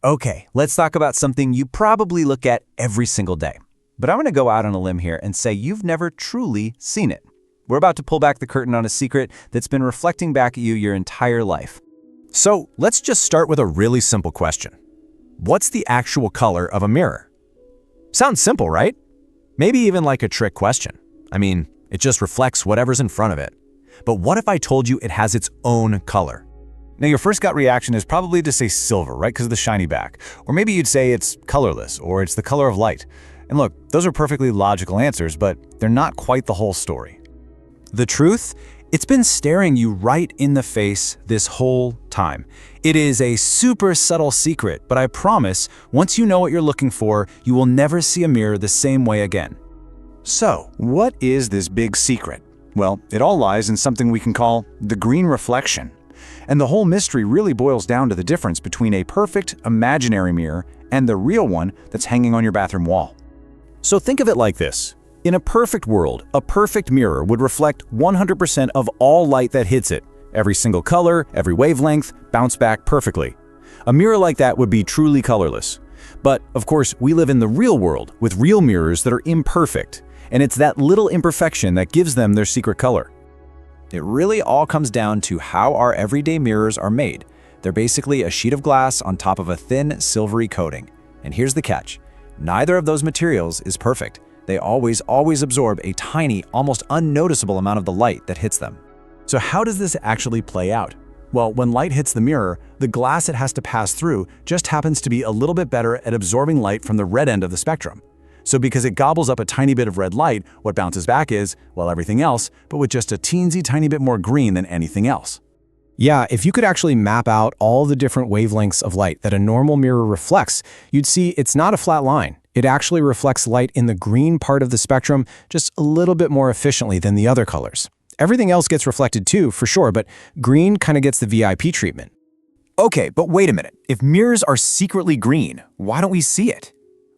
Okay, let's talk about something you probably look at every single day. But I'm going to go out on a limb here and say you've never truly seen it. We're about to pull back the curtain on a secret that's been reflecting back at you your entire life. So let's just start with a really simple question. What's the actual color of a mirror? Sounds simple, right? Maybe even like a trick question. I mean, it just reflects whatever's in front of it. But what if I told you it has its own color? Now, your first gut reaction is probably to say silver, right, because of the shiny back. Or maybe you'd say it's colorless, or it's the color of light. And look, those are perfectly logical answers, but they're not quite the whole story. The truth? It's been staring you right in the face this whole time. It is a super subtle secret, but I promise, once you know what you're looking for, you will never see a mirror the same way again. So, what is this big secret? Well, it all lies in something we can call the green reflection. And the whole mystery really boils down to the difference between a perfect imaginary mirror and the real one that's hanging on your bathroom wall. So think of it like this. In a perfect world, a perfect mirror would reflect 100% of all light that hits it. Every single color, every wavelength, bounce back perfectly. A mirror like that would be truly colorless. But, of course, we live in the real world with real mirrors that are imperfect. And it's that little imperfection that gives them their secret color. It really all comes down to how our everyday mirrors are made. They're basically a sheet of glass on top of a thin, silvery coating. And here's the catch. Neither of those materials is perfect. They always absorb a tiny, almost unnoticeable amount of the light that hits them. So how does this actually play out? Well, when light hits the mirror, the glass it has to pass through just happens to be a little bit better at absorbing light from the red end of the spectrum. So because it gobbles up a tiny bit of red light, what bounces back is, well, everything else, but with just a teensy tiny bit more green than anything else. Yeah, if you could actually map out all the different wavelengths of light that a normal mirror reflects, you'd see it's not a flat line. It actually reflects light in the green part of the spectrum just a little bit more efficiently than the other colors. Everything else gets reflected too, for sure, but green kind of gets the VIP treatment. Okay, but wait a minute. If mirrors are secretly green, why don't we see it?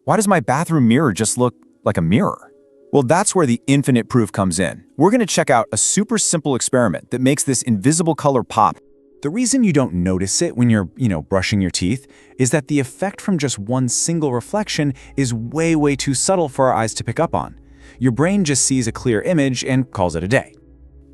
Why does my bathroom mirror just look like a mirror? Well, that's where the infinite proof comes in. We're going to check out a super simple experiment that makes this invisible color pop. The reason you don't notice it when you're, brushing your teeth is that the effect from just one single reflection is way too subtle for our eyes to pick up on. Your brain just sees a clear image and calls it a day.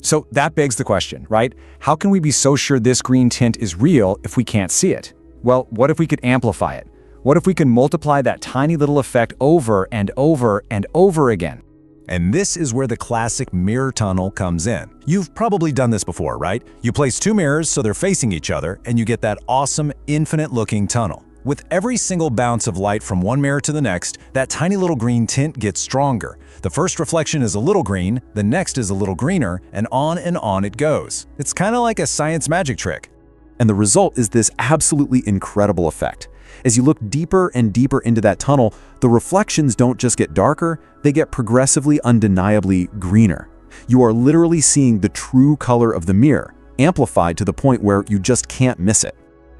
So that begs the question, right? How can we be so sure this green tint is real if we can't see it? Well, what if we could amplify it? What if we can multiply that tiny little effect over and over and over again? And this is where the classic mirror tunnel comes in. You've probably done this before, right? You place two mirrors so they're facing each other, and you get that awesome, infinite-looking tunnel. With every single bounce of light from one mirror to the next, that tiny little green tint gets stronger. The first reflection is a little green, the next is a little greener, and on it goes. It's kind of like a science magic trick. And the result is this absolutely incredible effect. As you look deeper and deeper into that tunnel, the reflections don't just get darker, they get progressively undeniably greener. You are literally seeing the true color of the mirror, amplified to the point where you just can't miss it.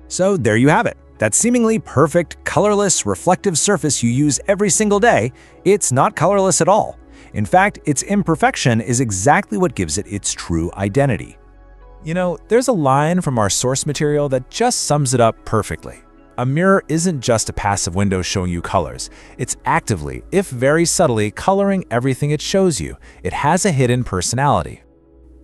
So there you have it. That seemingly perfect, colorless, reflective surface you use every single day, it's not colorless at all. In fact, its imperfection is exactly what gives it its true identity. There's a line from our source material that just sums it up perfectly. A mirror isn't just a passive window showing you colors. It's actively, if very subtly, coloring everything it shows you. It has a hidden personality.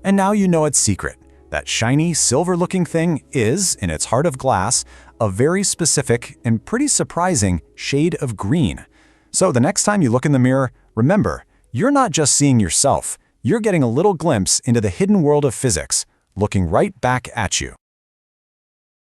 And now you know its secret. That shiny, silver-looking thing is, in its heart of glass, a very specific and pretty surprising shade of green. So the next time you look in the mirror, remember, you're not just seeing yourself. You're getting a little glimpse into the hidden world of physics, looking right back at you.